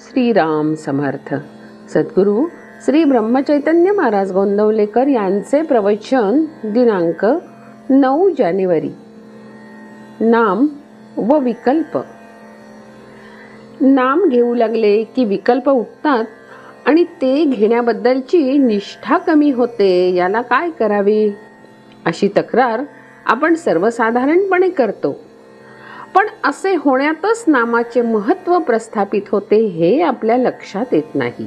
श्रीराम समर्थ. सद्गुरू श्री ब्रह्मचैतन्य महाराज गोंदवलेकर यांचे प्रवचन दिनांक 9 जानेवारी. नाम व विकल्प. नाम घेऊ लागले की विकल्प उठतात आणि ते घेण्याबद्दलची निष्ठा कमी होते. याला काय करावे अशी तक्रार आपण सर्वसाधारणपणे करतो. पण असे होण्यातच नामाचे महत्त्व प्रस्थापित होते हे आपल्या लक्षात येत नाही.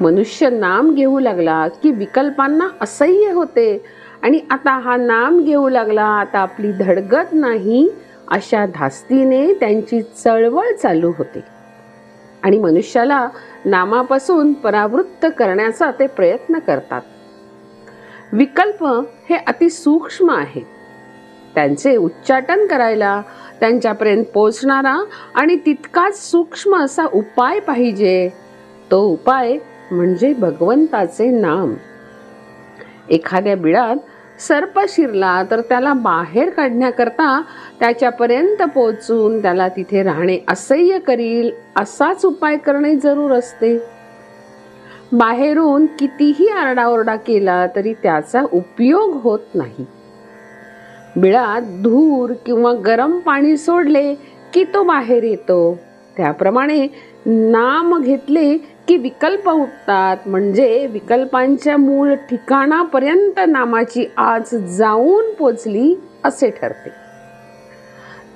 मनुष्य नाम घेऊ लागला की विकल्पांना असह्य होते आणि आता हा नाम घेऊ लागला, आता आपली धडगत नाही अशा धास्तीने त्यांची चळवळ चालू होते आणि मनुष्याला नामापासून परावृत्त करण्याचा ते प्रयत्न करतात. विकल्प हे अतिसूक्ष्म आहे. त्यांचे उच्चाटन करायला त्यांच्यापर्यंत पोहोचणारा आणि तितकाच सूक्ष्म असा उपाय पाहिजे. तो उपाय म्हणजे भगवंताचे नाम. एखाद्या बिळात सर्प शिरला तर त्याला बाहेर काढण्याकरता त्याच्यापर्यंत पोहोचून त्याला तिथे राहणे असह्य करील असाच उपाय करणे जरूर असते. बाहेरून कितीही आरडाओरडा केला तरी त्याचा उपयोग होत नाही. बिळात धूर किंवा गरम पाणी सोडले की तो बाहेर येतो. त्याप्रमाणे नाम घेतले की विकल्प उठतात. म्हणजे विकल्पांच्या मूळ ठिकाणापर्यंत नामाची आच जाऊन पोचली असे ठरते.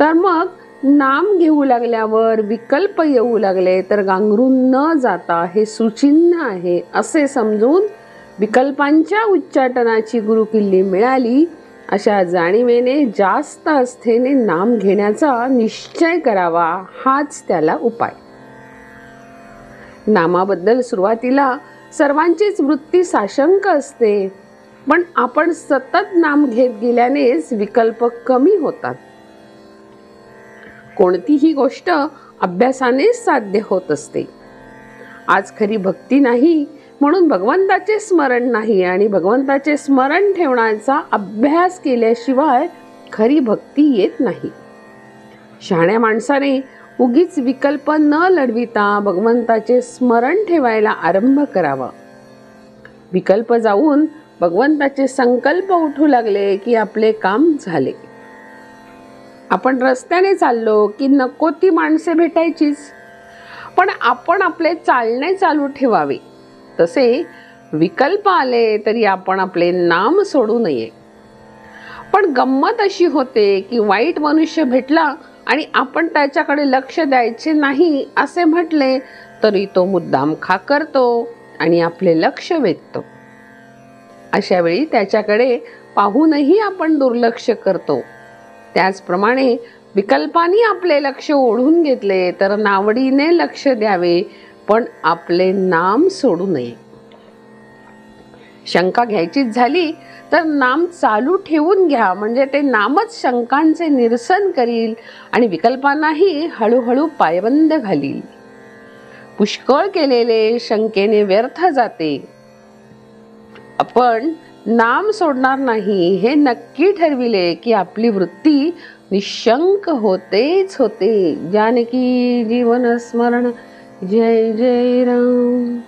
तर मग नाम घेऊ लागल्यावर विकल्प येऊ लागले तर गांगरून न जाता हे सुचिन्ह आहे असे समजून विकल्पांच्या उच्चाटनाची गुरुकिल्ली मिळाली अशा जाणीवेने जास्त आस्थेने नाम घेण्याचा निश्चय करावा, हाच त्याला उपाय. नामाबद्दल सुरुवातीला सर्वांचीच वृत्ती साशंक असते, पण आपण सतत नाम घेत गेल्यानेच विकल्प कमी होतात. कोणतीही गोष्ट अभ्यासानेच साध्य होत असते. आज खरी भक्ती नाही म्हणून भगवंताचे स्मरण नाही आणि भगवंताचे स्मरण ठेवण्याचा अभ्यास केल्याशिवाय खरी भक्ती येत नाही. शहाण्या माणसाने उगीच विकल्प न लढविता भगवंताचे स्मरण ठेवायला आरंभ करावा. विकल्प जाऊन भगवंताचे संकल्प उठू लागले की आपले काम झाले. आपण रस्त्याने चाललो की नको ती माणसे भेटायचीच, पण आपण आपले चालणे चालू ठेवावे. तसे विकल्प आले तरी आपण आपले नाम सोडू नये. पण गंमत अशी होते की वाईट मनुष्य भेटला आणि आपण त्याच्याकडे लक्ष द्यायचे नाही असे म्हटले तरी तो मुद्दाम खाकरतो आणि आपले लक्ष वेधतो. अशा वेळी त्याच्याकडे पाहूनही आपण दुर्लक्ष करतो. त्याचप्रमाणे विकल्पांनी आपले लक्ष ओढून घेतले तर नावडीने लक्ष द्यावे, पण आपले नाम सोडू नये. शंका घ्यायचीच झाली तर नाम चालू ठेवून घ्या, म्हणजे ते नामच शंकांचे निरसन करील आणि विकल्पांनाही हळूहळू पायबंद घालील. पुष्कळ केलेले शंकेने व्यर्थ जाते. आपण नाम सोडणार नाही हे नक्की ठरविले की आपली वृत्ती निशंक होतेच होते. जानकी जीवन स्मरण. जय जय राम.